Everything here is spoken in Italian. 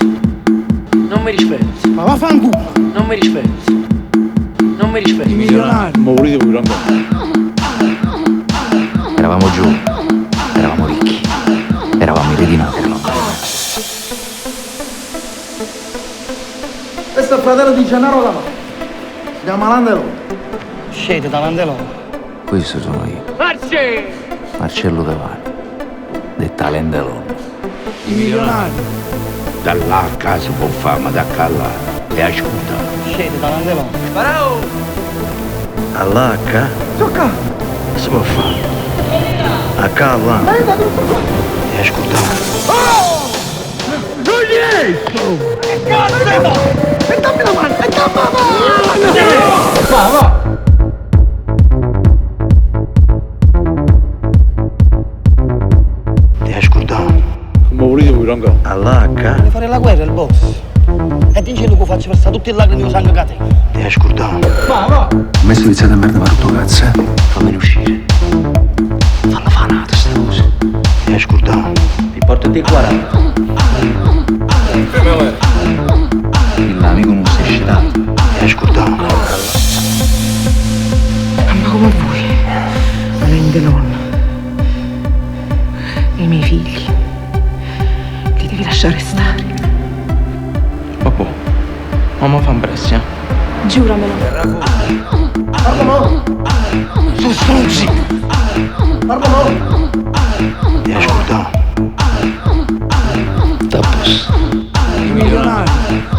Non mi rispetti. Ma vaffanculo! Non mi rispetti. Non mi rispetti. I milionari! Ma volete pure andare? Eravamo giù, eravamo ricchi, eravamo i re di Napoli. Questo è il fratello di Gennaro Lamà. Si chiama Landelo. Scende da Landelo. Questo sono io, Marci! Marcello Davano, detta Lendelon. I milionari! Da là a casa può fare, ma da qua là è asciutta. Scende da Landelo. Parao! All'H Tocca! si può fare. A qua là è ascoltato. E dammi la mano! E dammi la mano! Va, va! È ascoltato. Ma volete pure andare? All'H Vuole fare la guerra il boss. E dice che faccio versare tutti i lacrime di sangue a te. è ascoltato. Va, va! Messo iniziato a merda per tutto cazzo, fammene uscire. Fanno fanate ste cose. È ascoltato. Ti porto te 40. L'amico non si è scelato. È ascoltato. Ma come vuoi? Lendelon. I miei figli. Li devi lasciare stare. Babbo, mamma fa impressione. Giuramelo. Parlo mo! Sono stronzi. Parlo mo! È ascoltato. Tappos. I milionari!